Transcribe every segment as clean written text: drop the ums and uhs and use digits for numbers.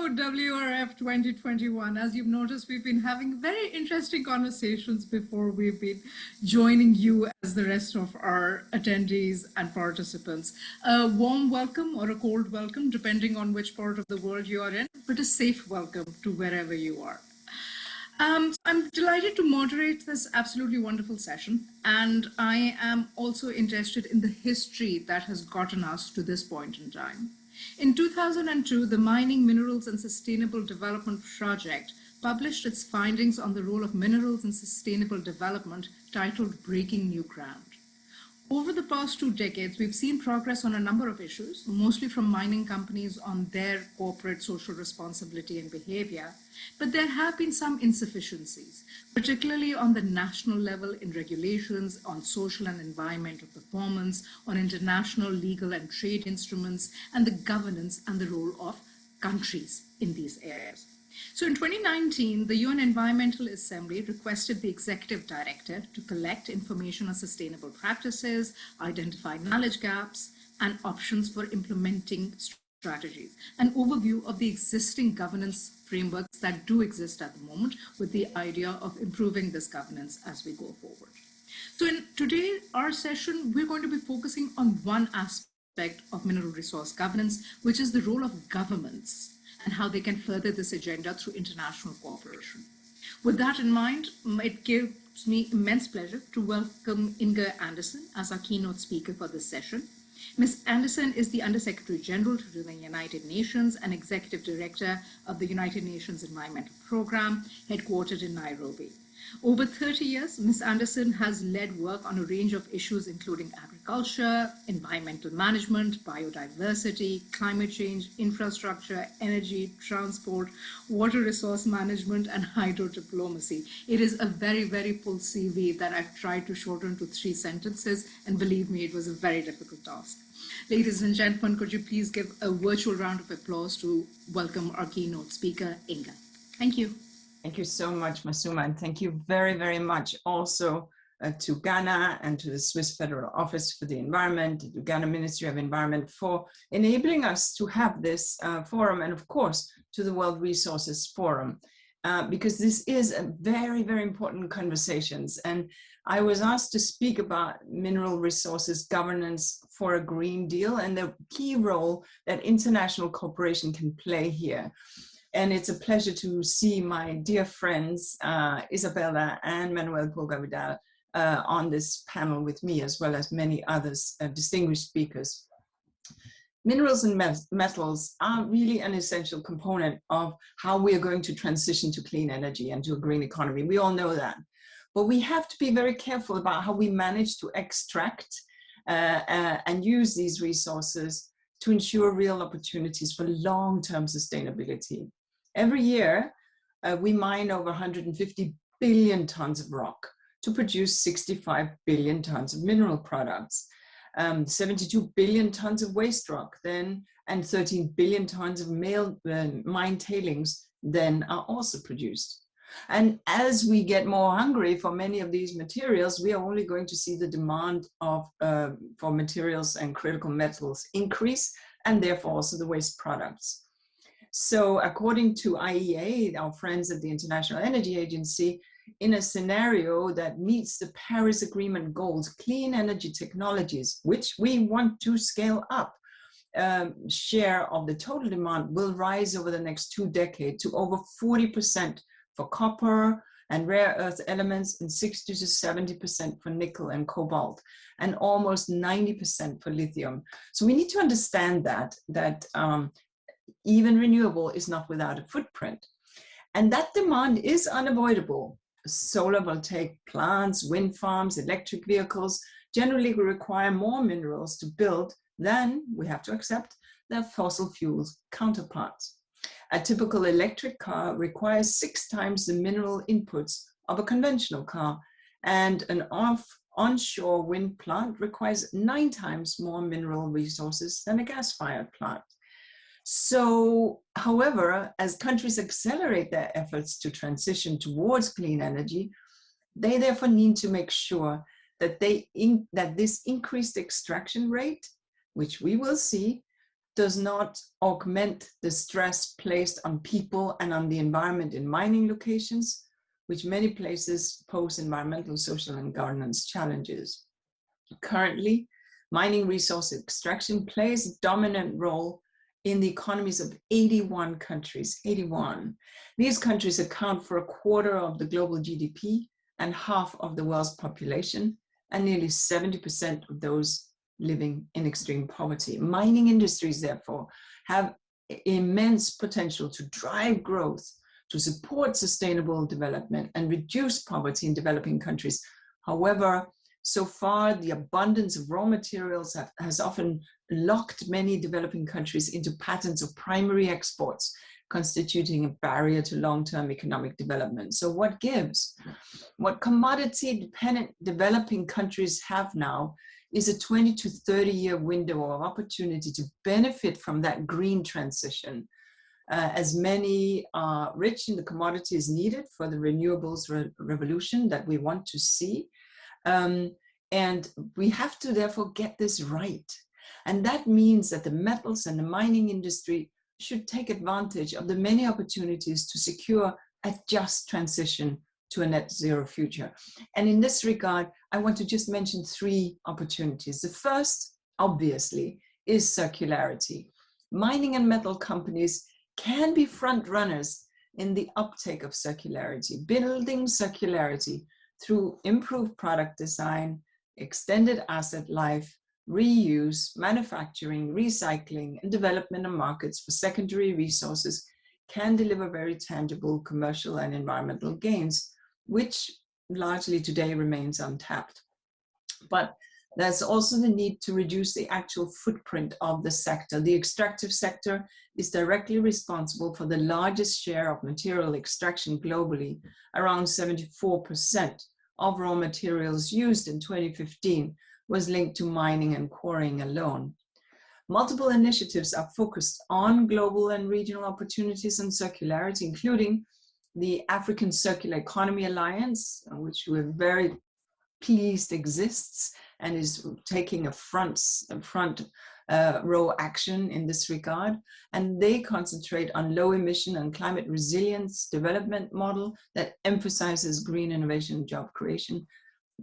WRF 2021. As you've noticed, we've been having very interesting conversations before we've been joining you as the rest of our attendees and participants. A warm welcome or a cold welcome, depending on which part of the world you are in, but a safe welcome to wherever you are. I'm delighted to moderate this absolutely wonderful session, and I am also interested in the history that has gotten us to this point in time. In 2002, the Mining, Minerals and Sustainable Development Project published its findings on the role of minerals in sustainable development, titled Breaking New Ground. Over the past 2 decades, we've seen progress on a number of issues, mostly from mining companies on their corporate social responsibility and behavior, but there have been some insufficiencies, particularly on the national level in regulations, on social and environmental performance, on international legal and trade instruments, and the governance and the role of countries in these areas. So in 2019, the UN Environmental Assembly requested the Executive Director to collect information on sustainable practices, identify knowledge gaps, and options for implementing strategies, an overview of the existing governance frameworks that do exist at the moment, with the idea of improving this governance as we go forward. So in today, our session, we're going to be focusing on one aspect of mineral resource governance, which is the role of governments and how they can further this agenda through international cooperation. With that in mind, it gives me immense pleasure to welcome Inger Andersen as our keynote speaker for this session. Ms. Andersen is the Undersecretary General to the United Nations and Executive Director of the United Nations Environmental Programme, headquartered in Nairobi. Over 30 years, Ms. Andersen has led work on a range of issues including agriculture, environmental management, biodiversity, climate change, infrastructure, energy, transport, water resource management, and hydrodiplomacy. It is a very, very full CV that I've tried to shorten to 3 sentences, and believe me, it was a very difficult task. Ladies and gentlemen, could you please give a virtual round of applause to welcome our keynote speaker, Inger. Thank you. Thank you so much, Masuma, and thank you very, very much also to Ghana and to the Swiss Federal Office for the Environment, to the Ghana Ministry of Environment for enabling us to have this forum, and of course to the World Resources Forum, because this is a very, very important conversations. And I was asked to speak about mineral resources governance for a Green Deal and the key role that international cooperation can play here. And it's a pleasure to see my dear friends, Isabelle and Manuel Pulgar Vidal, on this panel with me, as well as many others, distinguished speakers. Minerals and metals are really an essential component of how we are going to transition to clean energy and to a green economy. We all know that. But we have to be very careful about how we manage to extract and use these resources to ensure real opportunities for long-term sustainability. Every year, we mine over 150 billion tons of rock to produce 65 billion tons of mineral products, 72 billion tons of waste rock then, and 13 billion tons of mine tailings then are also produced. And as we get more hungry for many of these materials, we are only going to see the demand for materials and critical metals increase, and therefore also the waste products. So according to IEA, our friends at the International Energy Agency, in a scenario that meets the Paris Agreement goals, clean energy technologies, which we want to scale up, share of the total demand will rise over the next 2 decades to over 40% for copper and rare earth elements, and 60 to 70% for nickel and cobalt, and almost 90% for lithium. So we need to understand that even renewable is not without a footprint. And that demand is unavoidable. Solar voltaic plants, wind farms, electric vehicles generally require more minerals to build than, we have to accept, their fossil fuels counterparts. A typical electric car requires 6 times the mineral inputs of a conventional car, and an onshore wind plant requires 9 times more mineral resources than a gas-fired plant. So, however, as countries accelerate their efforts to transition towards clean energy, they therefore need to make sure that this increased extraction rate, which we will see, does not augment the stress placed on people and on the environment in mining locations, which many places pose environmental, social, and governance challenges. Currently, mining resource extraction plays a dominant role in the economies of 81 countries, 81. These countries account for a quarter of the global GDP and half of the world's population, and nearly 70% of those living in extreme poverty. Mining industries, therefore, have immense potential to drive growth, to support sustainable development and reduce poverty in developing countries. However, so far, the abundance of raw materials has often locked many developing countries into patterns of primary exports, constituting a barrier to long-term economic development. So what gives? What commodity-dependent developing countries have now is a 20 to 30-year window of opportunity to benefit from that green transition, as many are rich in the commodities needed for the renewables revolution that we want to see. And we have to therefore get this right. And that means that the metals and the mining industry should take advantage of the many opportunities to secure a just transition to a net zero future. And in this regard, I want to just mention three opportunities. The first, obviously, is circularity. Mining and metal companies can be front runners in the uptake of circularity, building circularity through improved product design, extended asset life, reuse, manufacturing, recycling, and development of markets for secondary resources can deliver very tangible commercial and environmental gains, which largely today remains untapped. But there's also the need to reduce the actual footprint of the sector. The extractive sector is directly responsible for the largest share of material extraction globally. Around 74% of raw materials used in 2015 was linked to mining and quarrying alone. Multiple initiatives are focused on global and regional opportunities and circularity, including the African Circular Economy Alliance, which we're very pleased exists and is taking a front row action in this regard. And they concentrate on low emission and climate resilience development model that emphasizes green innovation and job creation.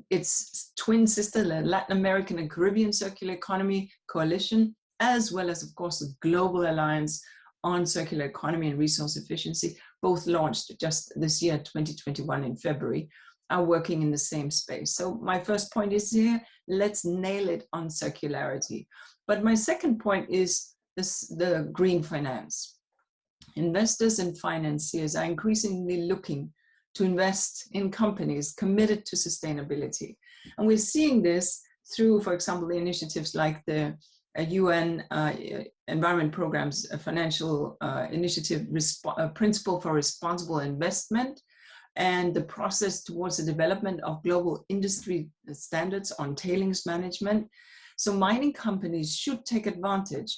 Its twin sister, the Latin American and Caribbean Circular Economy Coalition, as well as, of course, the Global Alliance on Circular Economy and Resource Efficiency, both launched just this year, 2021 in February, are working in the same space. So my first point is here, let's nail it on circularity. But my second point is the green finance. Investors and financiers are increasingly looking to invest in companies committed to sustainability. And we're seeing this through, for example, the initiatives like the UN Environment Program's Financial Initiative Principle for Responsible Investment, and the process towards the development of global industry standards on tailings management. So mining companies should take advantage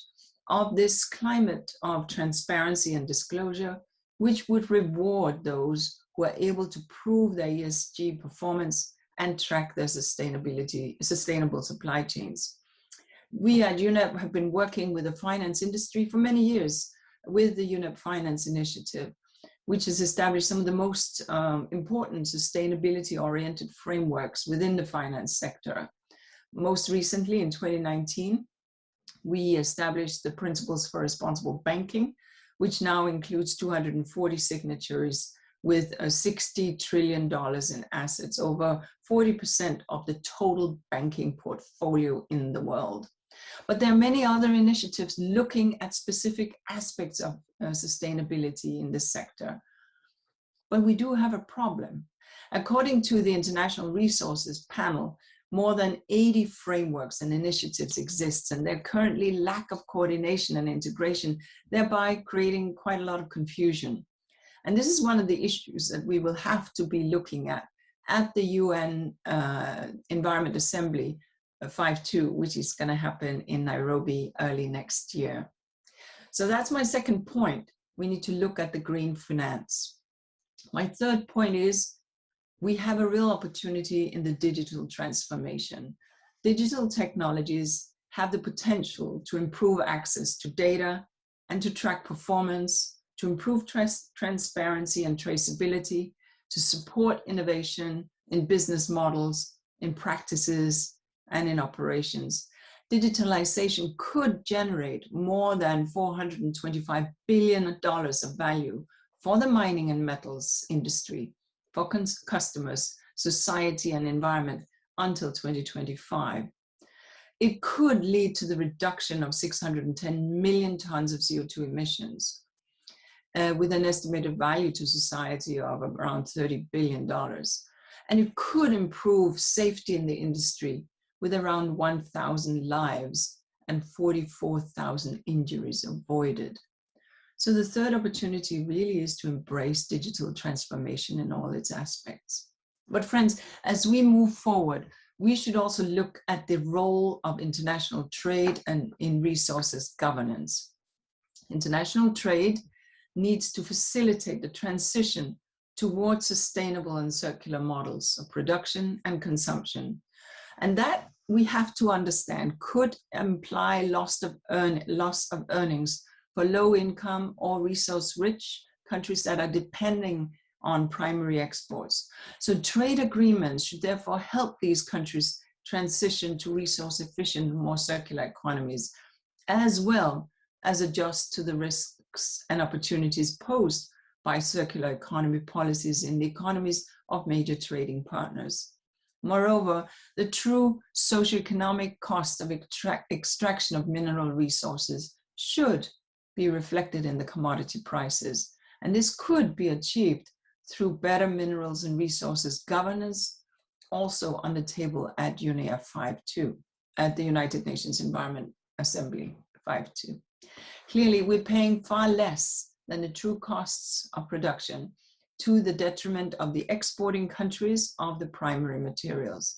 of this climate of transparency and disclosure, which would reward those who are able to prove their ESG performance and track their sustainable supply chains. We at UNEP have been working with the finance industry for many years with the UNEP Finance Initiative, which has established some of the most important sustainability-oriented frameworks within the finance sector. Most recently, in 2019, we established the Principles for Responsible Banking, which now includes 240 signatories with $60 trillion in assets, over 40% of the total banking portfolio in the world. But there are many other initiatives looking at specific aspects of sustainability in this sector. But we do have a problem. According to the International Resources Panel, more than 80 frameworks and initiatives exist, and there currently lack of coordination and integration, thereby creating quite a lot of confusion. And this is one of the issues that we will have to be looking at the UN Environment Assembly 5.2, which is going to happen in Nairobi early next year. So that's my second point. We need to look at the green finance. My third point is we have a real opportunity in the digital transformation. Digital technologies have the potential to improve access to data and to track performance, to improve transparency and traceability, to support innovation in business models, in practices, and in operations. Digitalization could generate more than $425 billion of value for the mining and metals industry, for customers, society, and environment until 2025. It could lead to the reduction of 610 million tons of CO2 emissions, with an estimated value to society of around $30 billion. And it could improve safety in the industry with around 1,000 lives and 44,000 injuries avoided. So the third opportunity really is to embrace digital transformation in all its aspects. But friends, as we move forward, we should also look at the role of international trade and in resources governance. International trade needs to facilitate the transition towards sustainable and circular models of production and consumption. And that, we have to understand, could imply loss of earnings for low income or resource rich countries that are depending on primary exports. So trade agreements should therefore help these countries transition to resource efficient, more circular economies, as well as adjust to the risks and opportunities posed by circular economy policies in the economies of major trading partners. Moreover, the true socioeconomic cost of extraction of mineral resources should be reflected in the commodity prices, and this could be achieved through better minerals and resources governance, also on the table at UNEP at the United Nations Environment Assembly 5.2. Clearly, we're paying far less than the true costs of production, to the detriment of the exporting countries of the primary materials.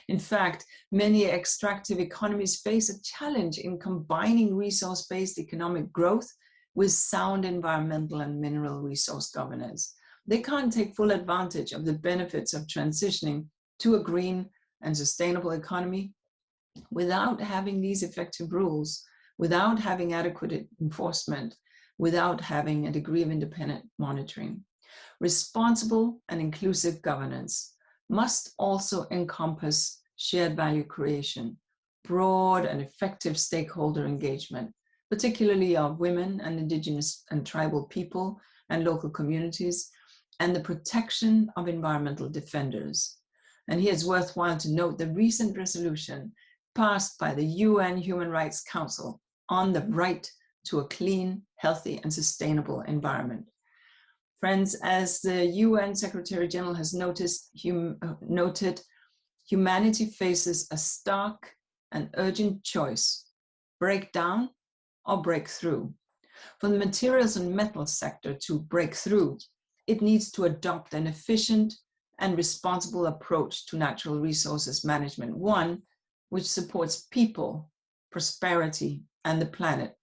In fact, many extractive economies face a challenge in combining resource-based economic growth with sound environmental and mineral resource governance. They can't take full advantage of the benefits of transitioning to a green and sustainable economy without having these effective rules, without having adequate enforcement, without having a degree of independent monitoring. Responsible and inclusive governance must also encompass shared value creation, broad and effective stakeholder engagement, particularly of women and indigenous and tribal people and local communities, and the protection of environmental defenders. And here it's worthwhile to note the recent resolution passed by the UN Human Rights Council on the right to a clean, healthy, and sustainable environment. Friends, as the UN Secretary General has noted, humanity faces a stark and urgent choice: break down or break through. For the materials and metals sector to break through, it needs to adopt an efficient and responsible approach to natural resources management, one which supports people, prosperity, and the planet.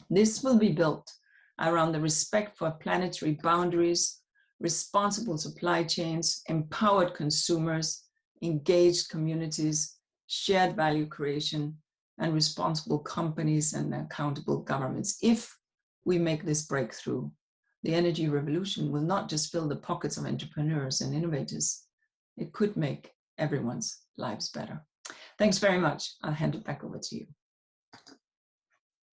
This will be built around the respect for planetary boundaries, responsible supply chains, empowered consumers, engaged communities, shared value creation, and responsible companies and accountable governments. If we make this breakthrough, the energy revolution will not just fill the pockets of entrepreneurs and innovators, it could make everyone's lives better. Thanks very much. I'll hand it back over to you.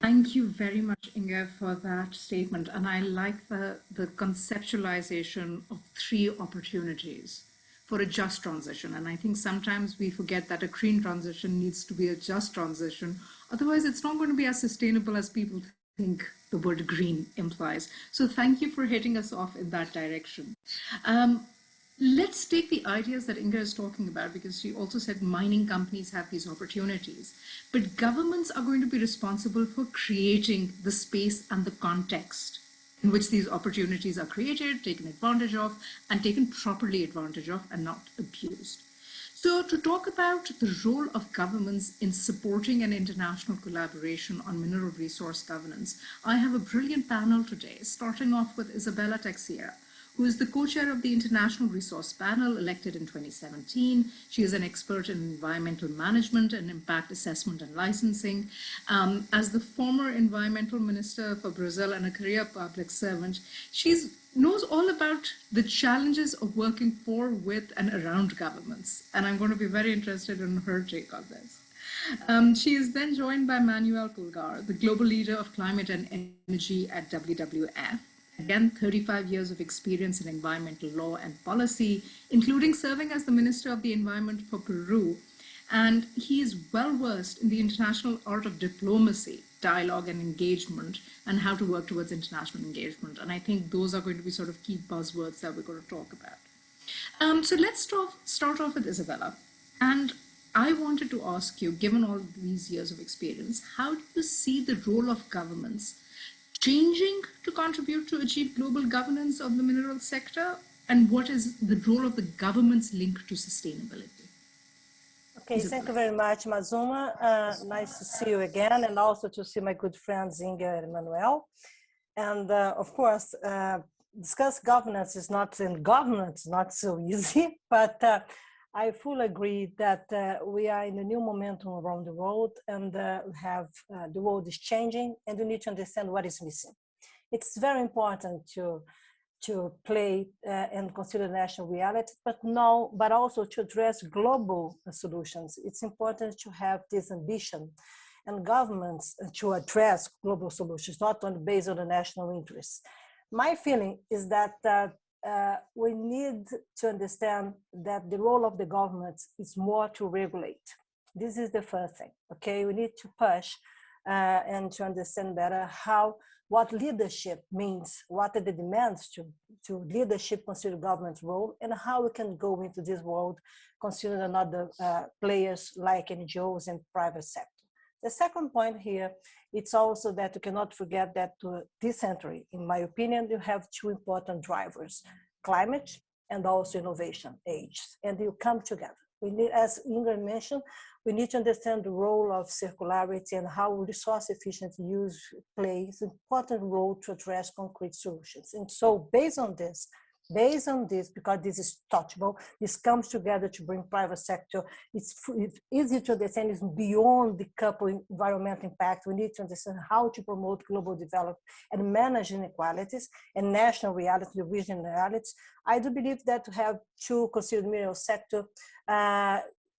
Thank you very much, Inger, for that statement. And I like the conceptualization of 3 opportunities for a just transition. And I think sometimes we forget that a green transition needs to be a just transition. Otherwise, it's not going to be as sustainable as people think the word green implies. So thank you for hitting us off in that direction. Let's take the ideas that Inger is talking about, because she also said mining companies have these opportunities, but governments are going to be responsible for creating the space and the context in which these opportunities are created, taken advantage of, and taken properly advantage of and not abused. So to talk about the role of governments in supporting an international collaboration on mineral resource governance, I have a brilliant panel today, starting off with Isabelle Teixeira, who is the co-chair of the International Resource Panel, elected in 2017. She is an expert in environmental management and impact assessment and licensing. As the former environmental minister for Brazil and a career public servant, she knows all about the challenges of working for, with, and around governments. And I'm going to be very interested in her take on this. She is then joined by Manuel Pulgar, the global leader of climate and energy at WWF. Again, 35 years of experience in environmental law and policy, including serving as the Minister of the Environment for Peru. And he is well versed in the international art of diplomacy, dialogue and engagement, and how to work towards international engagement. And I think those are going to be sort of key buzzwords that we're going to talk about. So let's start off with Isabella. And I wanted to ask you, given all these years of experience, how do you see the role of governments changing to contribute to achieve global governance of the mineral sector? And what is the role of the government's link to sustainability? Okay, thank you very much, Masuma. Nice to see you again, and also to see my good friends Inger and Manuel. And of course, discuss governance is not so easy, but I fully agree that we are in a new momentum around the world, and the world is changing, and we need to understand what is missing. It's very important to play and consider national reality, but also to address global solutions. It's important to have this ambition and governments to address global solutions, not only based on the national interests. My feeling is that we need to understand that the role of the government is more to regulate. This is the first thing, okay? We need to push and to understand better what leadership means, what are the demands to leadership consider government's role, and how we can go into this world considering other players like NGOs and private sector. The second point here, it's also that you cannot forget that this century, in my opinion, you have two important drivers, climate and also innovation age, and you come together. We need, as Inger mentioned, we need to understand the role of circularity and how resource efficient use plays an important role to address concrete solutions. And so based on this, because this is touchable, this comes together to bring private sector. It's easy to understand it's beyond the couple environmental impact. We need to understand how to promote global development and manage inequalities and national realities, the regional realities. I do believe that to have two considered mineral sector,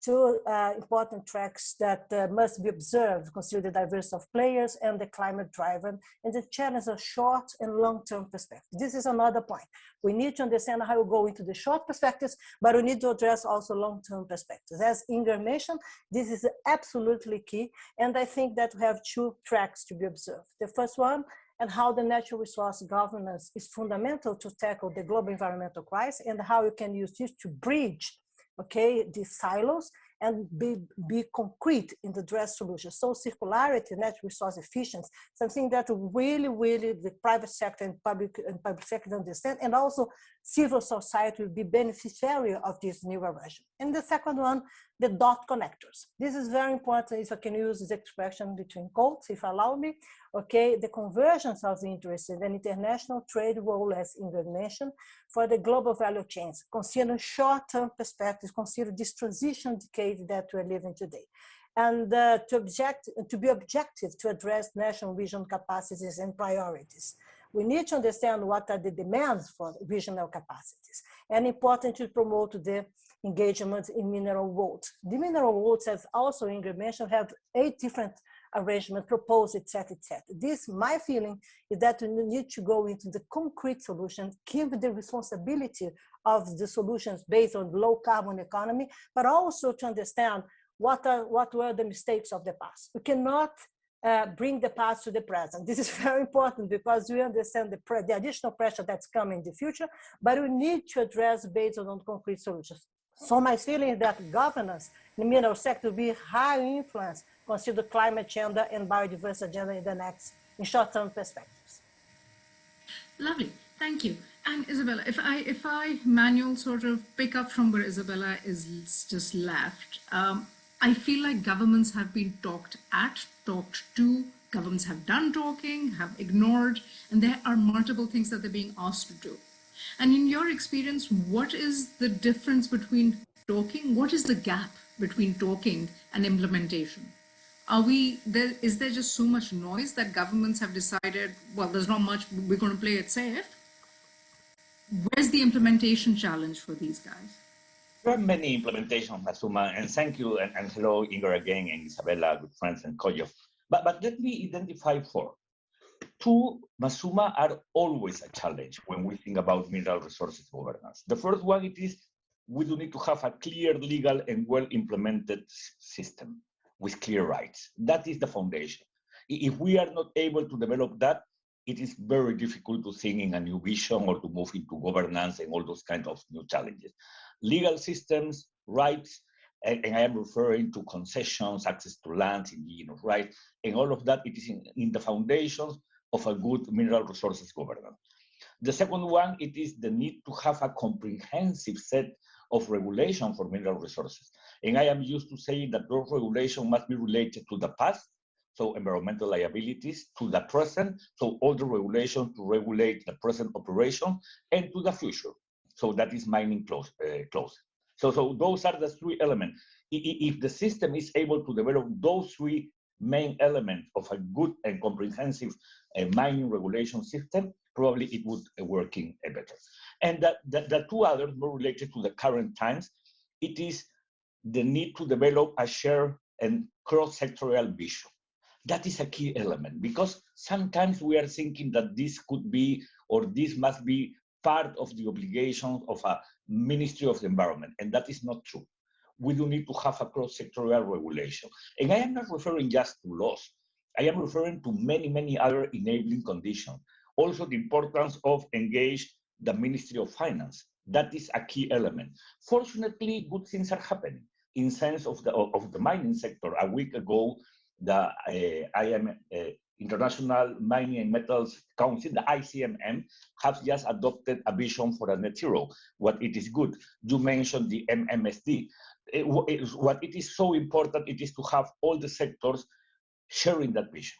two important tracks that must be observed, consider the diversity of players and the climate driver, and the challenge of short and long-term perspective. This is another point. We need to understand how we go into the short perspectives, but we need to address also long-term perspectives. As Inger mentioned, this is absolutely key, and I think that we have two tracks to be observed. The first one, and how the natural resource governance is fundamental to tackle the global environmental crisis, and how we can use this to bridge, okay, these silos and be concrete in the address solutions. So circularity, natural resource efficiency, something that really the private sector and public sector understand, and also civil society will be beneficiary of this new arrangement. And the second one, the dot connectors. This is very important, if I can use this expression between quotes, if you allow me, okay, the convergence of the interests in an international trade role, as Inger mentioned, for the global value chains. Consider short-term perspectives, consider this transition decade that we're living today. And to be objective to address national regional capacities and priorities. We need to understand what are the demands for regional capacities, and important to promote the engagement in mineral roads. The mineral roads, as also Inger mentioned, have 8 different arrangements proposed, etc., etc. This, my feeling, is that we need to go into the concrete solutions, give the responsibility of the solutions based on low carbon economy, but also to understand what were the mistakes of the past. We cannot bring the past to the present. This is very important because we understand the additional pressure that's coming in the future, but we need to address based on concrete solutions. So my feeling is that governance in the mineral sector will be high influence, consider climate agenda and biodiversity agenda in short-term perspectives. Lovely, thank you. And Isabella, if I Manuel sort of pick up from where Isabella is just left, I feel like governments have been talked to, governments have done talking, have ignored, and there are multiple things that they're being asked to do. And in your experience, what is the difference between talking? What is the gap between talking and implementation? Is there just so much noise that governments have decided, well, there's not much, we're going to play it safe? Where's the implementation challenge for these guys? There are many implementations, Masuma, and thank you, and hello, Inger again, and Isabella, good friends, and Kojo. But let me identify four. Two, Masuma, are always a challenge when we think about mineral resources governance. The first one, it is we do need to have a clear, legal, and well-implemented system with clear rights. That is the foundation. If we are not able to develop that, it is very difficult to think in a new vision or to move into governance and all those kinds of new challenges. Legal systems, rights, and I am referring to concessions, access to land, indigenous rights, and all of that, it is in the foundations of a good mineral resources governance. The second one, it is the need to have a comprehensive set of regulation for mineral resources. And I am used to saying that those regulations must be related to the past, so environmental liabilities, to the present, so all the regulations to regulate the present operation, and to the future. So that is mining close. So those are the three elements. If the system is able to develop those three main elements of a good and comprehensive mining regulation system, probably it would working better. And the two others more related to the current times, it is the need to develop a shared and cross-sectorial vision. That is a key element, because sometimes we are thinking that this could be, or this must be part of the obligations of a Ministry of the Environment, and that is not true. We do need to have a cross-sectorial regulation. And I am not referring just to laws. I am referring to many, many other enabling conditions. Also the importance of engage the Ministry of Finance. That is a key element. Fortunately, good things are happening in sense of the mining sector. A week ago, the International Mining and Metals Council, the ICMM, has just adopted a vision for a net zero. What it is good. You mentioned the MMSD. What it is so important, it is to have all the sectors sharing that vision.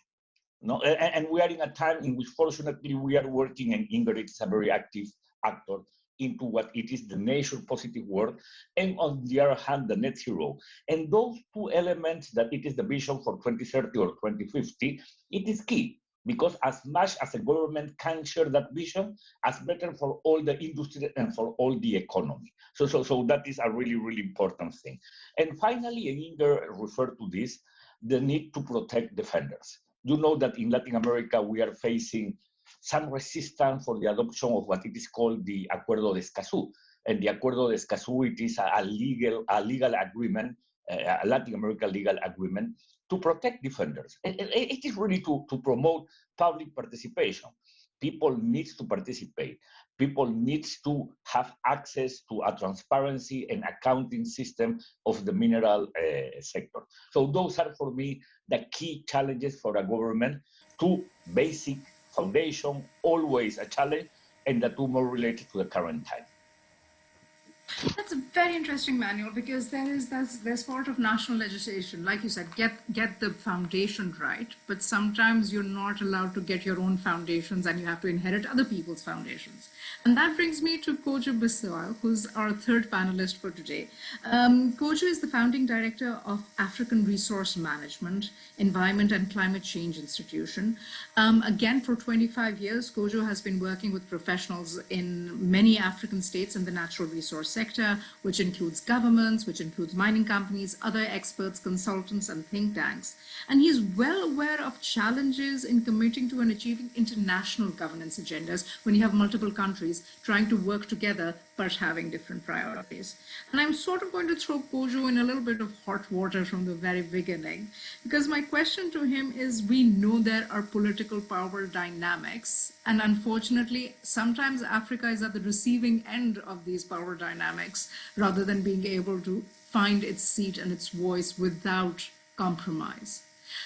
No? And we are in a time in which, fortunately, we are working, and Inger is a very active actor, into what it is the nature positive world, and on the other hand, the net zero. And those two elements, that it is the vision for 2030 or 2050, it is key, because as much as the government can share that vision, as better for all the industry and for all the economy. So that is a really, really important thing. And finally, and Inger referred to this, the need to protect defenders. You know that in Latin America, we are facing some resistance for the adoption of what it is called the Acuerdo de Escazú. And the Acuerdo de Escazú, it is a legal agreement, a Latin American legal agreement to protect defenders. It is really to promote public participation. People need to participate. People need to have access to a transparency and accounting system of the mineral sector. So those are, for me, the key challenges for a government. Two basic foundation, always a challenge, and the two more related to the current time. That's a very interesting, Manuel, because there's part of national legislation, like you said, get the foundation right, but sometimes you're not allowed to get your own foundations and you have to inherit other people's foundations. And that brings me to Kojo Busia, who's our third panelist for today. Kojo is the founding director of African Resource Management, Environment and Climate Change Institution. Again, for 25 years, Kojo has been working with professionals in many African states in the natural resource sector, which includes governments, which includes mining companies, other experts, consultants, and think tanks. And he is well aware of challenges in committing to and achieving international governance agendas when you have multiple countries trying to work together but having different priorities. And I'm sort of going to throw Kojo in a little bit of hot water from the very beginning, because my question to him is, we know there are political power dynamics, and unfortunately, sometimes Africa is at the receiving end of these power dynamics rather than being able to find its seat and its voice without compromise.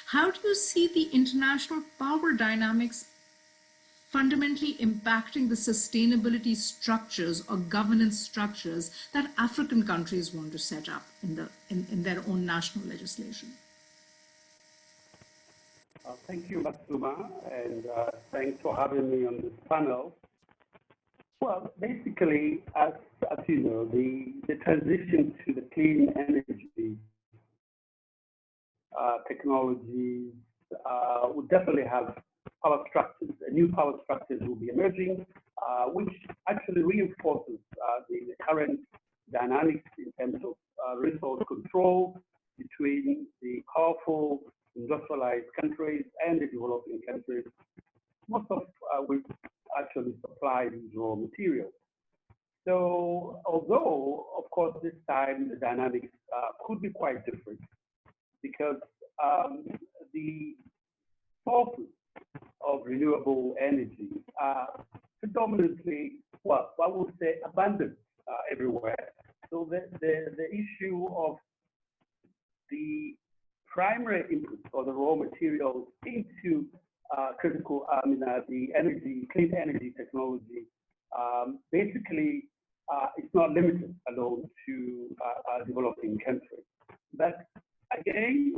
How do you see the international power dynamics fundamentally impacting the sustainability structures or governance structures that African countries want to set up in their own national legislation? Thank you, Masuma, and thanks for having me on this panel. Well, basically, as you know, the transition to the clean energy technologies would definitely have power structures. New power structures will be emerging, which actually reinforces the current dynamics in terms of resource control between the powerful industrialized countries and the developing countries, most of which actually supply these raw materials. So although, of course, this time the dynamics could be quite different because the sources of renewable energy are predominantly, well, I would say abundant everywhere. So the issue of the primary inputs or the raw materials into critical, the clean energy technology, basically it's not limited alone to developing countries. But again,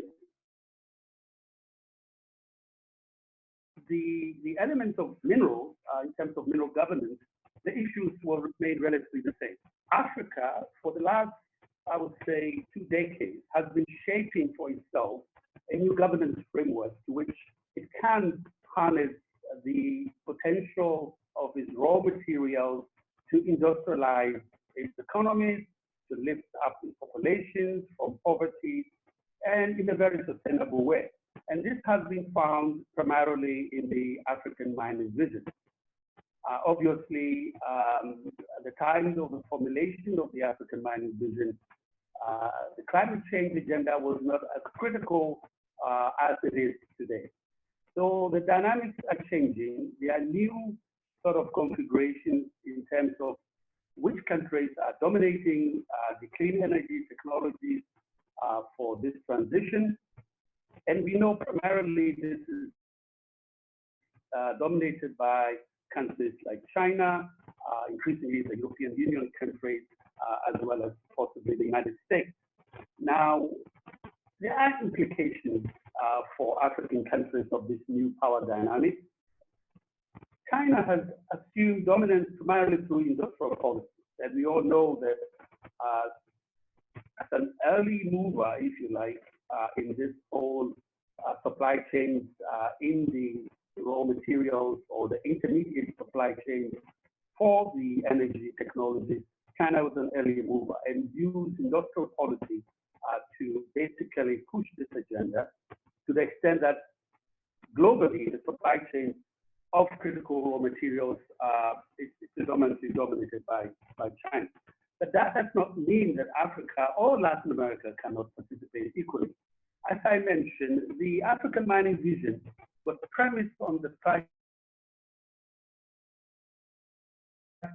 the elements of minerals, in terms of mineral governance, the issues were made relatively the same. Africa, for the last, I would say, 2 decades, has been shaping for itself a new governance framework to which it can harness the potential of its raw materials to industrialize its economies, to lift up its populations from poverty, and in a very sustainable way. And this has been found primarily in the African mining vision. Obviously, at the time of the formulation of the African mining vision, the climate change agenda was not as critical as it is today. So the dynamics are changing. There are new sort of configurations in terms of which countries are dominating the clean energy technologies for this transition. And we know primarily this is dominated by countries like China, increasingly the European Union countries, as well as possibly the United States. Now, there are implications for African countries of this new power dynamic. China has assumed dominance primarily through industrial policies, and we all know that as an early mover, if you like, in this whole supply chains in the raw materials or the intermediate supply chains for the energy technology, China was an early mover and used industrial policy to basically push this agenda to the extent that globally the supply chain of critical raw materials is predominantly dominated by China. But that does not mean that Africa or Latin America cannot participate equally. As I mentioned, the African mining vision was premised on the fact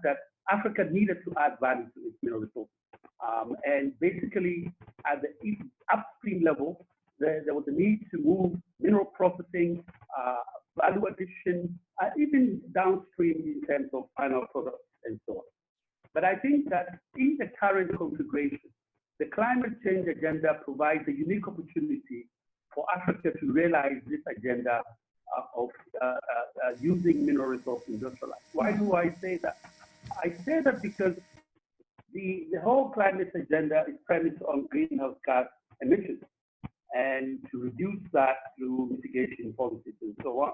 that Africa needed to add value to its mineral resources. And basically, at the upstream level, there was a need to move mineral processing, value addition, even downstream in terms of final products and so on. But I think that in the current configuration, the climate change agenda provides a unique opportunity for Africa to realize this agenda of using mineral resources industrialized. Why do I say that? I say that because the whole climate agenda is premised on greenhouse gas emissions and to reduce that through mitigation policies and so on.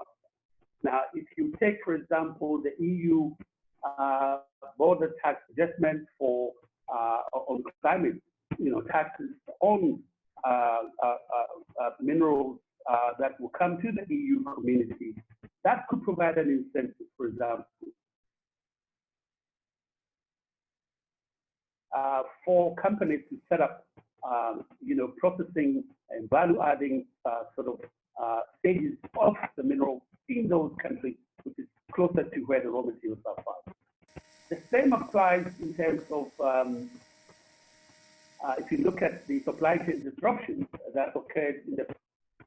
Now, if you take, for example, the EU border tax adjustment for on climate, taxes on minerals that will come to the EU community, that could provide an incentive, for example, for companies to set up, processing and value-adding sort of stages of the mineral in those countries, which is closer to where the raw materials are found. The same applies in terms of, if you look at the supply chain disruptions that occurred in the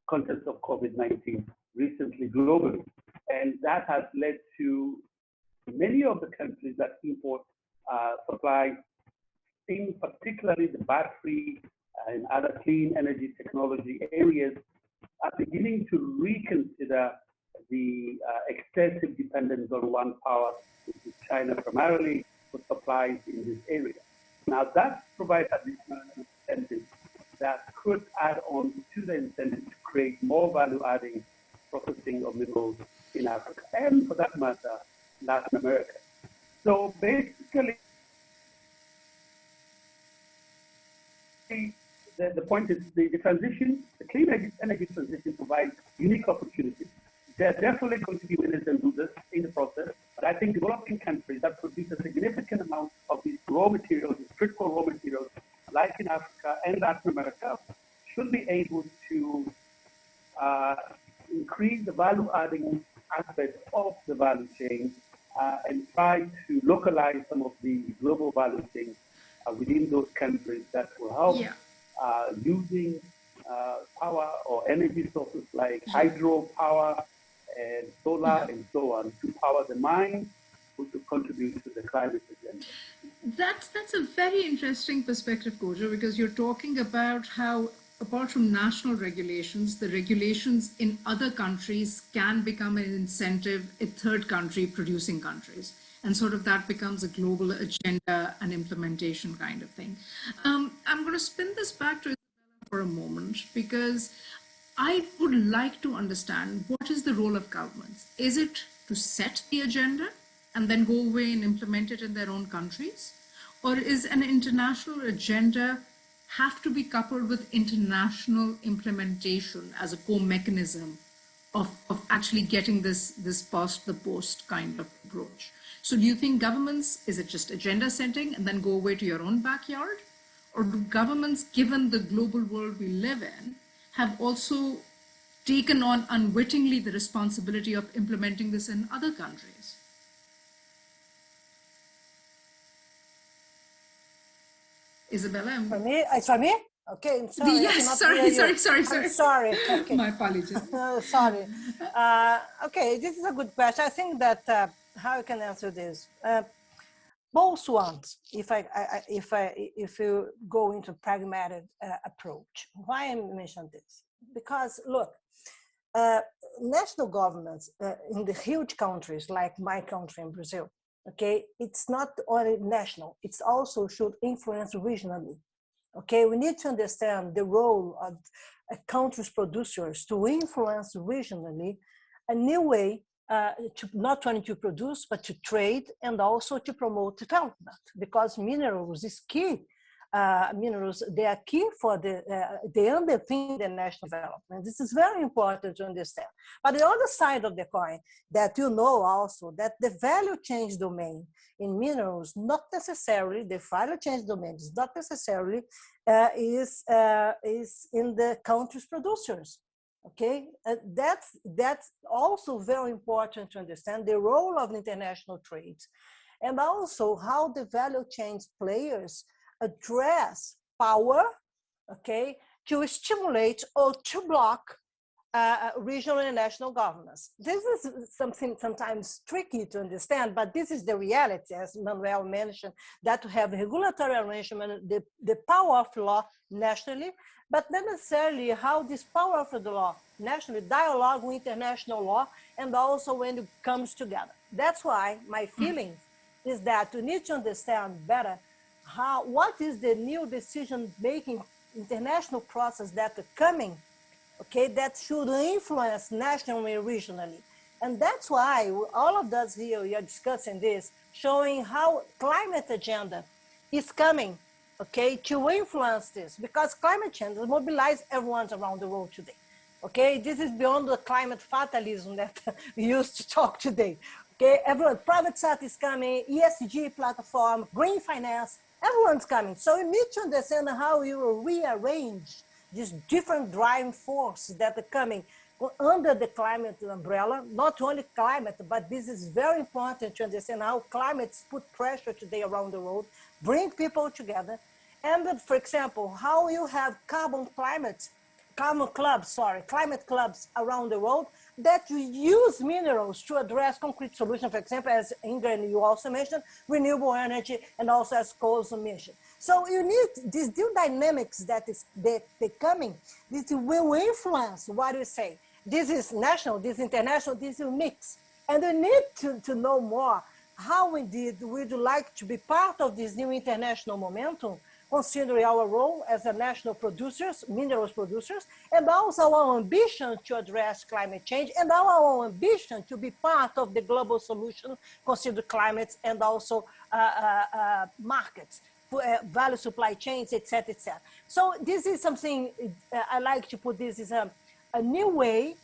context of COVID-19 recently globally. And that has led to many of the countries that import supplies, in particularly the battery and other clean energy technology areas, are beginning to reconsider the excessive dependence on one power, which is China. China primarily for supplies in this area. Now that provides additional incentives that could add on to the incentive to create more value-adding processing of minerals in Africa, and for that matter, Latin America. So basically, the point is the transition, the clean energy transition provides unique opportunities. There are definitely going to be winners and losers in the process, but I think developing countries that produce a significant amount of these raw materials, these critical raw materials, like in Africa and Latin America, should be able to increase the value-adding aspect of the value chain and try to localize some of the global value chains within those countries that will help using power or energy sources like hydropower and solar and so on to power the mines, which will contribute to the climate agenda. That's a very interesting perspective, Kojo, because you're talking about how, apart from national regulations, the regulations in other countries can become an incentive in third country producing countries. And sort of that becomes a global agenda and implementation kind of thing. I'm going to spin this back to Isabella for a moment, because I would like to understand, what is the role of governments? Is it to set the agenda and then go away and implement it in their own countries? Or is an international agenda have to be coupled with international implementation as a core mechanism of actually getting this past the post kind of approach? So do you think governments, is it just agenda setting and then go away to your own backyard? Or do governments, given the global world we live in, have also taken on unwittingly the responsibility of implementing this in other countries? Isabella? It's for me? Okay, I'm sorry. Yes, sorry. I'm sorry. Okay. My apologies. Sorry. Okay, this is a good question. I think that how I can answer this. Both ones, if you go into pragmatic approach. Why I mention this? Because look, national governments in the huge countries like my country in Brazil, okay, it's not only national, it's also should influence regionally. Okay, we need to understand the role of countries' producers to influence regionally a new way to not only to produce, but to trade and also to promote development, because minerals is key. Minerals, they are key for they underpin the national development. This is very important to understand. But the other side of the coin, that you know also, that the value chain domain in minerals, not necessarily, the value chain domain is not necessarily is in the country's producers. Okay, that's also very important to understand the role of international trade, and also how the value chain players address power, okay, to stimulate or to block regional and national governance. This is something sometimes tricky to understand, but this is the reality, as Manuel mentioned, that to have regulatory arrangement, the power of law nationally, but not necessarily how this power of the law nationally dialogue with international law, and also when it comes together. That's why my feeling is that we need to understand better what is the new decision-making international process that are coming, okay, that should influence nationally and regionally. And that's why all of us here, we are discussing this, showing how climate agenda is coming, okay, to influence this, because climate change will mobilize everyone around the world today, okay? This is beyond the climate fatalism that we used to talk today, okay? Everyone, private sector is coming, ESG platform, green finance, everyone's coming. So you need to understand how you will rearrange these different driving forces that are coming under the climate umbrella, not only climate, but this is very important to understand how climates put pressure today around the world, bring people together. And for example, how you have climate clubs around the world that use minerals to address concrete solutions, for example, as Inger and you also mentioned, renewable energy, and also as Kojo mentioned. So you need these new dynamics that they're coming. This will influence what you say. This is national, this is international, this is mixed. And you need to know more how indeed would you like to be part of this new international momentum, considering our role as a national producers, minerals producers, and also our ambition to address climate change, and our ambition to be part of the global solution, consider climate and also markets, value supply chains, etc., etc. So this is something I like to put this as a new way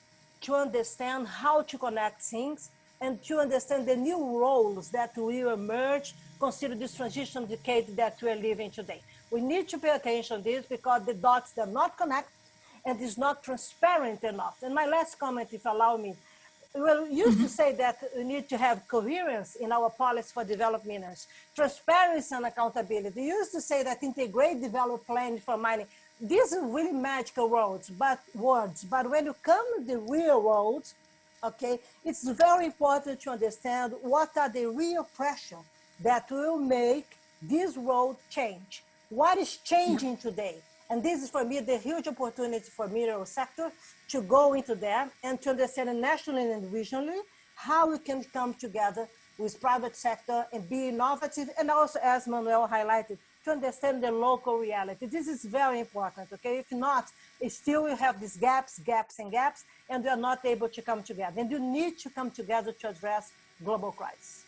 to understand how to connect things and to understand the new roles that will emerge, consider this transition decade that we're living today. We need to pay attention to this because the dots do not connect and is not transparent enough. And my last comment, if you allow me, we used to say that we need to have coherence in our policy for developed minerals, transparency and accountability. We used to say that integrate develop plan for mining. These are really magical words, but when you come to the real world, okay, it's very important to understand what are the real pressure that will make this road change. What is changing today? And this is for me the huge opportunity for mineral sector to go into there and to understand nationally and regionally how we can come together with private sector and be innovative, and also, as Manuel highlighted, to understand the local reality. This is very important, okay? If not, still we have these gaps, and we are not able to come together. And you need to come together to address global crisis.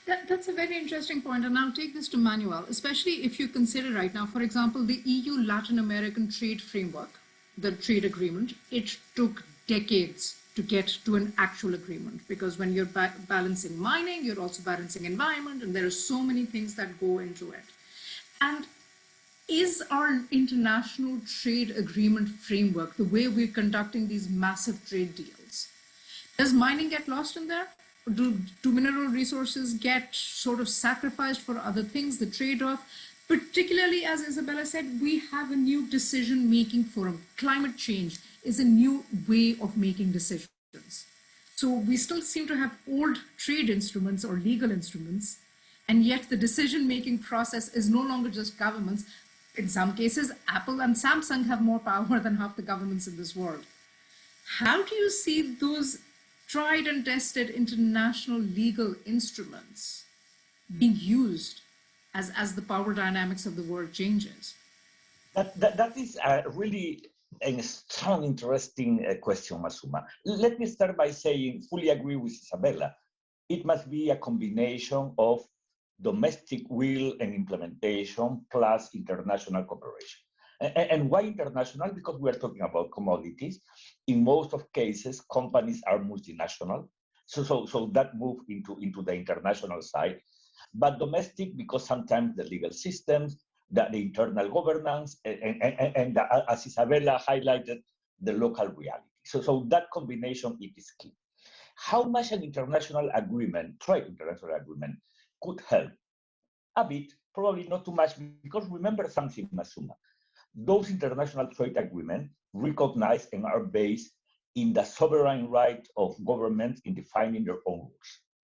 That's a very interesting point, and I'll take this to Manuel, especially if you consider right now, for example, the EU Latin American trade framework, the trade agreement. It took decades to get to an actual agreement, because when you're balancing mining, you're also balancing environment, and there are so many things that go into it. And is our international trade agreement framework, the way we're conducting these massive trade deals, does mining get lost in there? Do mineral resources get sort of sacrificed for other things, the trade-off? Particularly, as Isabella said, we have a new decision-making forum. Climate change is a new way of making decisions. So we still seem to have old trade instruments or legal instruments, and yet the decision-making process is no longer just governments. In some cases, Apple and Samsung have more power than half the governments in this world. How do you see those tried and tested international legal instruments being used as the power dynamics of the world changes? That is really a strong, interesting question, Masuma. Let me start by saying, fully agree with Isabella. It must be a combination of domestic will and implementation plus international cooperation. And why international? Because we are talking about commodities. In most of cases, companies are multinational. So that move into the international side. But domestic, because sometimes the legal systems, the internal governance, and as Isabella highlighted, the local reality. So that combination, it is key. How much an international agreement, trade international agreement, could help? A bit, probably not too much, because remember something, Masuma. Those international trade agreements recognize and are based in the sovereign right of governments in defining their own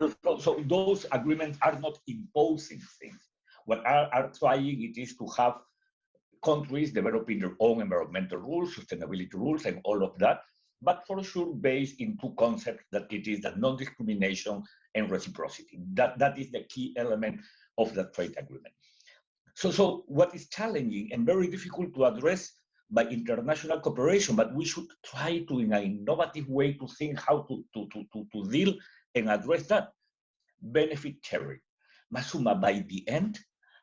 rules. So those agreements are not imposing things. What are trying it is to have countries developing their own environmental rules, sustainability rules, and all of that, but for sure based in two concepts, that it is the non-discrimination and reciprocity. That is the key element of the trade agreement. So what is challenging and very difficult to address by international cooperation, but we should try to, in an innovative way, to think how to deal and address that. Benefit sharing. Masuma, by the end,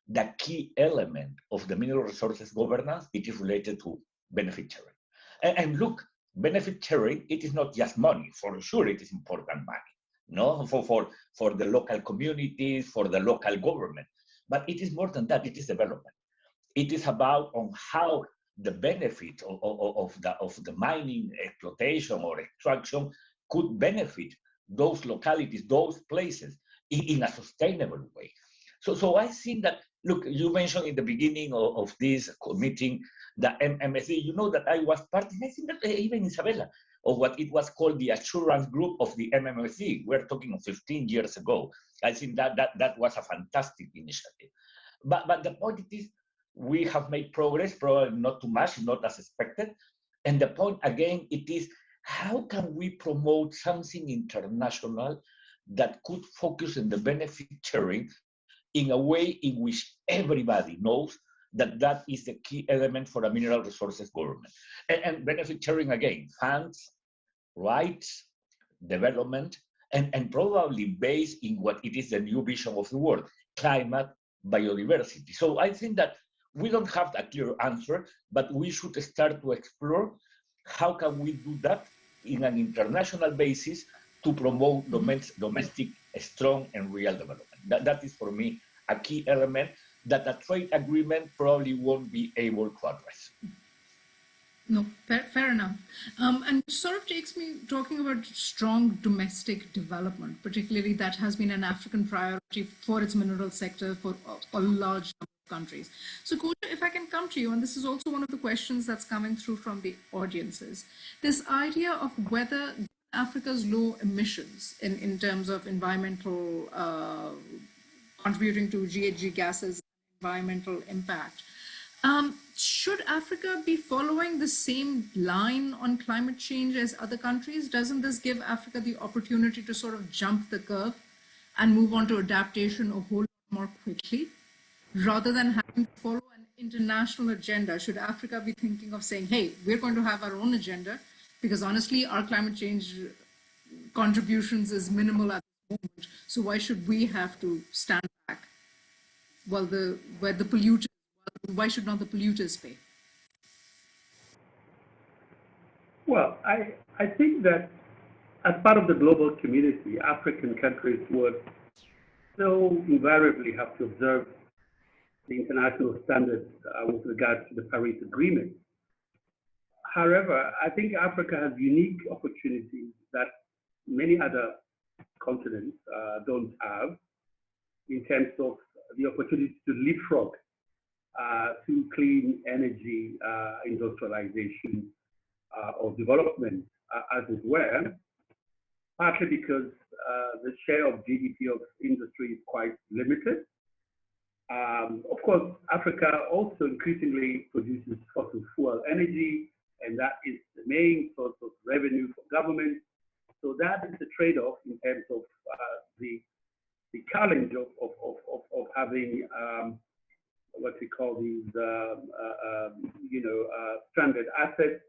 the key element of the mineral resources governance, it is related to benefit sharing. And look, benefit sharing, it is not just money. For sure, it is important money, no, for the local communities, for the local government. But it is more than that, it is development. It is about on how the benefit of the mining exploitation or extraction could benefit those localities, those places in a sustainable way. So I think that, look, you mentioned in the beginning of this meeting, the MMSD, you know that I was part, and I think that even Isabella, of what it was called the assurance group of the MMSD. We're talking of 15 years ago. I think that was a fantastic initiative. But the point is, we have made progress, probably not too much, not as expected. And the point again, it is, how can we promote something international that could focus on the benefit sharing in a way in which everybody knows that that is the key element for a mineral resources government. And benefit sharing again, funds, rights, development, and probably based in what it is the new vision of the world, climate, biodiversity. So I think that we don't have a clear answer, but we should start to explore how can we do that in an international basis to promote domestic strong and real development. That is for me a key element that a trade agreement probably won't be able to address. No, fair enough. And sort of takes me talking about strong domestic development, particularly that has been an African priority for its mineral sector for a large number of countries. So Kojo, if I can come to you, and this is also one of the questions that's coming through from the audiences, this idea of whether Africa's low emissions in terms of environmental, contributing to GHG gases, environmental impact, should Africa be following the same line on climate change as other countries? Doesn't this give Africa the opportunity to sort of jump the curve and move on to adaptation a whole lot more quickly, rather than having to follow an international agenda? Should Africa be thinking of saying, hey, we're going to have our own agenda, because honestly, our climate change contributions is minimal at the moment, so why should we have to stand back while where the polluters, why should not the polluters pay? Well, I think that as part of the global community, African countries would so invariably have to observe the international standards with regard to the Paris Agreement. However, I think Africa has unique opportunities that many other continents don't have in terms of the opportunity to leapfrog to clean energy industrialization or development, as it were, partly because the share of GDP of industry is quite limited. Of course, Africa also increasingly produces fossil fuel energy, and that is the main source of revenue for government. So that is the trade-off in terms of the challenge of having what we call these, stranded assets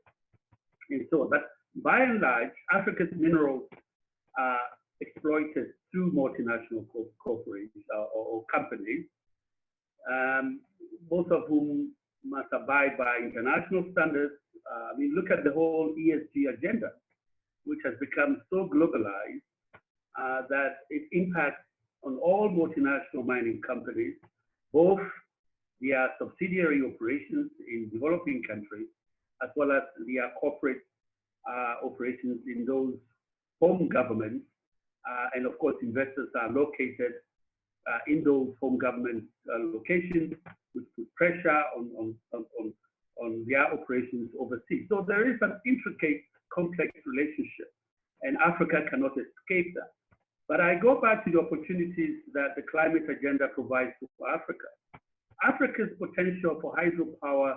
and so on. But by and large, Africa's minerals are exploited through multinational corporations or companies, both of whom must abide by international standards. I mean, look at the whole ESG agenda, which has become so globalized that it impacts on all multinational mining companies, both their subsidiary operations in developing countries, as well as their corporate operations in those home governments. And of course, investors are located in those home government locations, which put pressure on their operations overseas. So there is an intricate, complex relationship, and Africa cannot escape that. But I go back to the opportunities that the climate agenda provides for Africa. Africa's potential for hydropower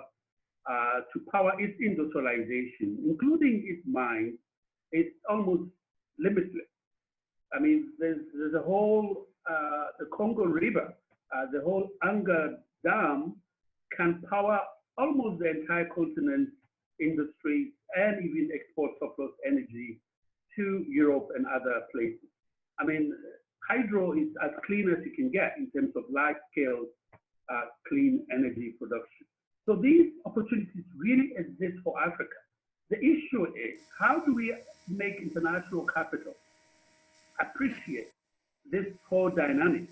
to power its industrialization, including its mines, is almost limitless. I mean, there's a whole, the Congo River, the whole Inger Dam can power almost the entire continent's industry and even export surplus energy to Europe and other places. I mean, hydro is as clean as you can get in terms of large-scale clean energy production. So these opportunities really exist for Africa. The issue is, how do we make international capital appreciate this whole dynamic,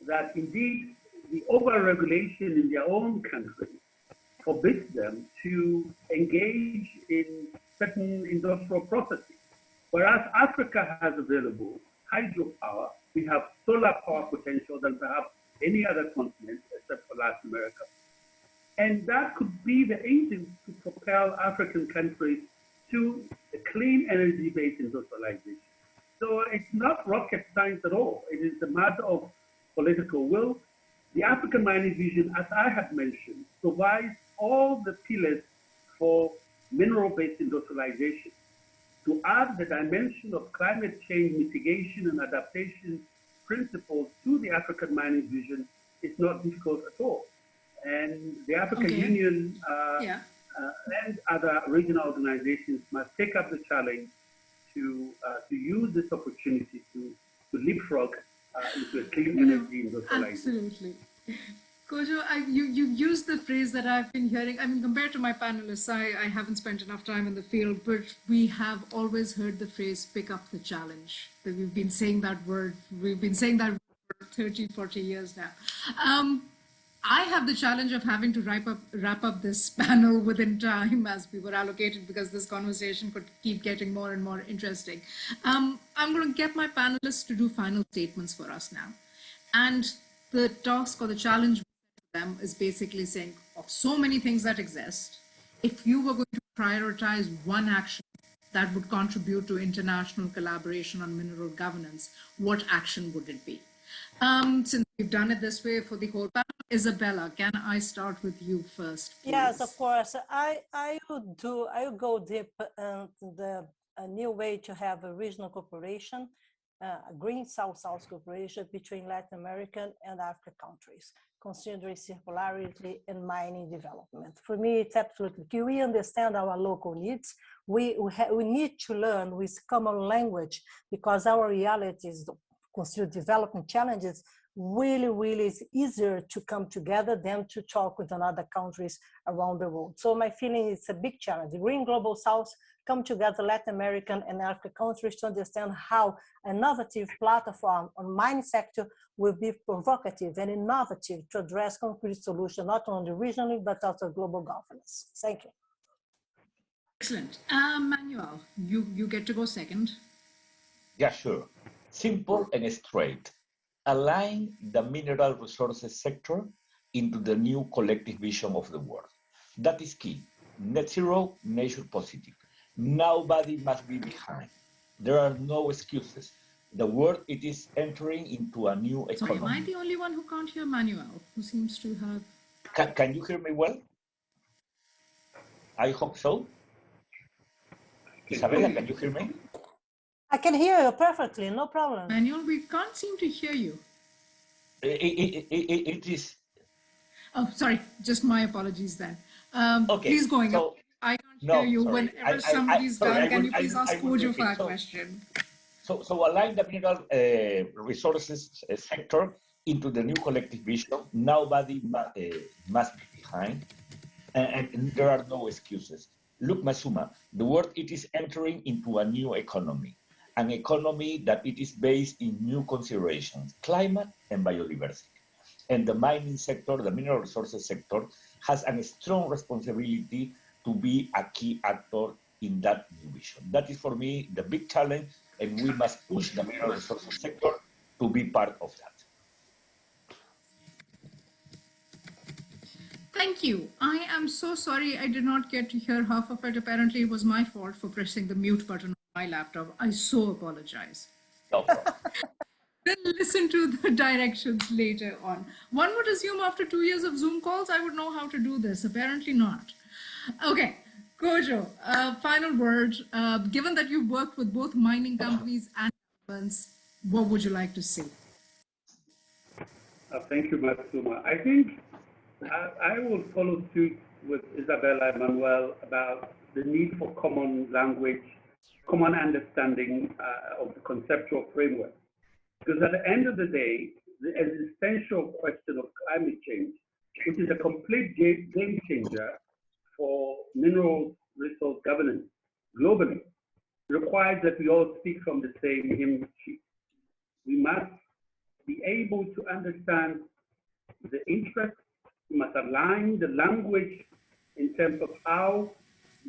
that indeed the over-regulation in their own country forbids them to engage in certain industrial processes. Whereas Africa has available hydropower, we have solar power potential than perhaps any other continent except for Latin America. And that could be the engine to propel African countries to a clean energy-based industrialization. So it's not rocket science at all. It is a matter of political will. The African mining vision, as I have mentioned, provides all the pillars for mineral-based industrialization. to add the dimension of climate change mitigation and adaptation principles to the African mining vision is not difficult at all. And the African Union and other regional organizations must take up the challenge to use this opportunity to leapfrog into a clean energy industrialization. Absolutely. Kojo, you used the phrase that I've been hearing. I mean, compared to my panelists, I haven't spent enough time in the field, but we have always heard the phrase pick up the challenge. That we've been saying that word. We've been saying that word for 30, 40 years now. I have the challenge of having to wrap up this panel within time as we were allocated, because this conversation could keep getting more and more interesting. I'm going to get my panelists to do final statements for us now. And the task or the challenge for them is basically saying, of so many things that exist, if you were going to prioritize one action that would contribute to international collaboration on mineral governance, what action would it be? Since we've done it this way for the whole panel, Isabella, can I start with you first, please? Yes, of course. I would go deep into a new way to have a regional cooperation, a green South-South cooperation between Latin American and African countries, considering circularity and mining development. For me, it's absolutely key. We understand our local needs. We need to learn with common language, because our realities consider development challenges. Really it's easier to come together than to talk with other countries around the world. So my feeling is a big challenge. The Green Global South come together, Latin American and African countries, to understand how an innovative platform on mining sector will be provocative and innovative to address concrete solutions, not only regionally, but also global governance. Thank you. Excellent. Manuel, you get to go second. Yeah, sure. Simple and straight. Align the mineral resources sector into the new collective vision of the world. That is key. Net zero, nature positive. Nobody must be behind. There are no excuses. The world, it is entering into a new economy. Sorry, am I the only one who can't hear Manuel, who seems to have... Can you hear me well? I hope so. Isabella, can you hear me? I can hear you perfectly, no problem. Manuel, we can't seem to hear you. It is... Oh, sorry, just my apologies then. Okay, please going so, up. I can't hear you. Sorry. Whenever somebody's done, can you please ask Kojo for a so, question? So align the mineral resources sector into the new collective vision. Nobody must be behind, and there are no excuses. Look, Masuma, the world, it is entering into a new economy, an economy that it is based in new considerations, climate and biodiversity. And the mining sector, the mineral resources sector, has a strong responsibility to be a key actor in that new vision. That is, for me, the big challenge, and we must push the mineral resources sector to be part of that. Thank you. I am so sorry I did not get to hear half of it. Apparently, it was my fault for pressing the mute button on my laptop. I so apologize. No problem. Then listen to the directions later on. One would assume after 2 years of Zoom calls, I would know how to do this. Apparently not. Okay, Kojo, final word. Given that you've worked with both mining companies and governments, what would you like to see? Thank you, Masuma. I think I will follow suit with Isabella and Manuel about the need for common language, common understanding of the conceptual framework. Because at the end of the day, the existential question of climate change, which is a complete game changer for mineral resource governance globally, requires that we all speak from the same hymn sheet. We must be able to understand the interests. We must align the language in terms of how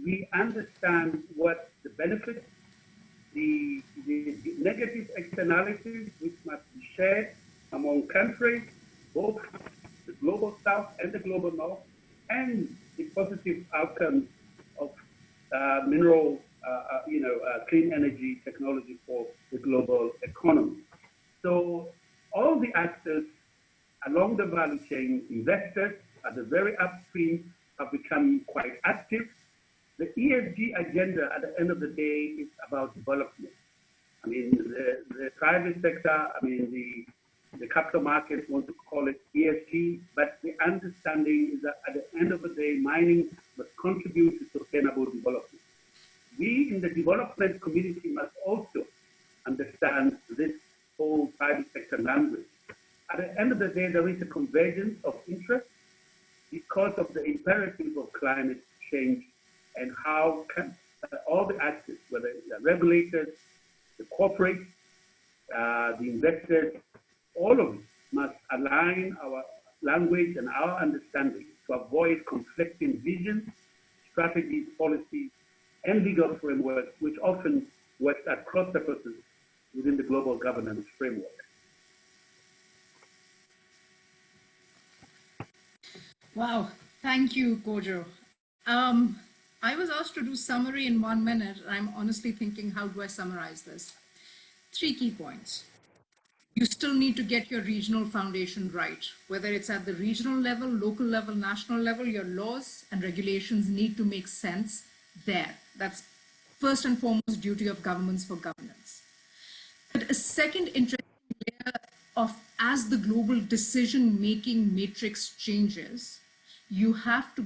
we understand what the benefits, the negative externalities, which must be shared among countries, both the global south and the global north, and the positive outcomes of mineral, clean energy technology for the global economy. So all the actors along the value chain, investors at the very upstream, have become quite active. The ESG agenda at the end of the day is about development. I mean, the private sector, I mean, the capital markets want to call it ESG, but the understanding is that at the end of the day, mining must contribute to sustainable development. We in the development community must also understand this whole private sector language. At the end of the day, there is a convergence of interest because of the imperative of climate change and how can all the actors, whether the regulators, the corporates, the investors, all of us must align our language and our understanding to avoid conflicting visions, strategies, policies, and legal frameworks, which often work at cross purposes within the global governance framework. Wow, thank you, Kojo. I was asked to do summary in 1 minute, and I'm honestly thinking, how do I summarize this? 3 key points. You still need to get your regional foundation right, whether it's at the regional level, local level, national level, your laws and regulations need to make sense there. That's first and foremost duty of governments for governance. But a second interesting layer of, as the global decision-making matrix changes,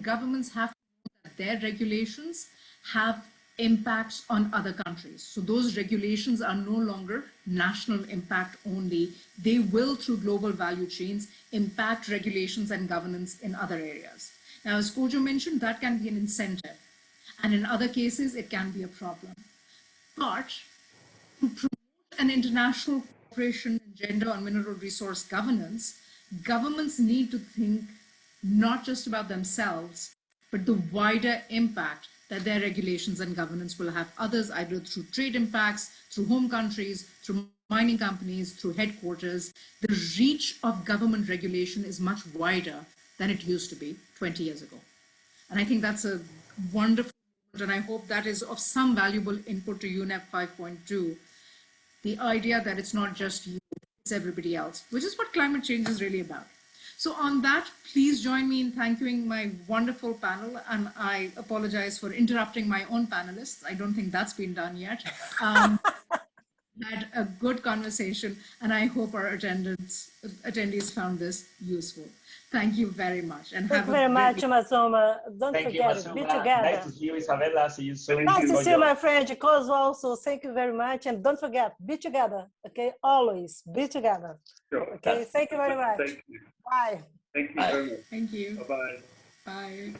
governments have to know that their regulations have impacts on other countries. So those regulations are no longer national impact only. They will, through global value chains, impact regulations and governance in other areas. Now, as Kojo mentioned, that can be an incentive. And in other cases, it can be a problem. But to promote an international cooperation agenda on mineral resource governance, governments need to think not just about themselves, but the wider impact that their regulations and governance will have others, either through trade impacts, through home countries, through mining companies, through headquarters. The reach of government regulation is much wider than it used to be 20 years ago. And I think that's a wonderful moment, and I hope that is of some valuable input to UNEP 5.2. The idea that it's not just you, it's everybody else, which is what climate change is really about. So on that, please join me in thanking my wonderful panel, and I apologize for interrupting my own panelists. I don't think that's been done yet. Had a good conversation, and I hope our attendees found this useful. Thank you very much. And Thank you very much, Masuma. Don't Thank forget, you, Masuma. be together. Nice to see you, Isabella. See you soon. Nice to see you, my friend. Kojo also, thank you very much. And don't forget, be together, okay? Always be together. Sure. Okay, thank you very much. Thank you. Bye. Thank you very much. Thank you. Bye-bye. Bye.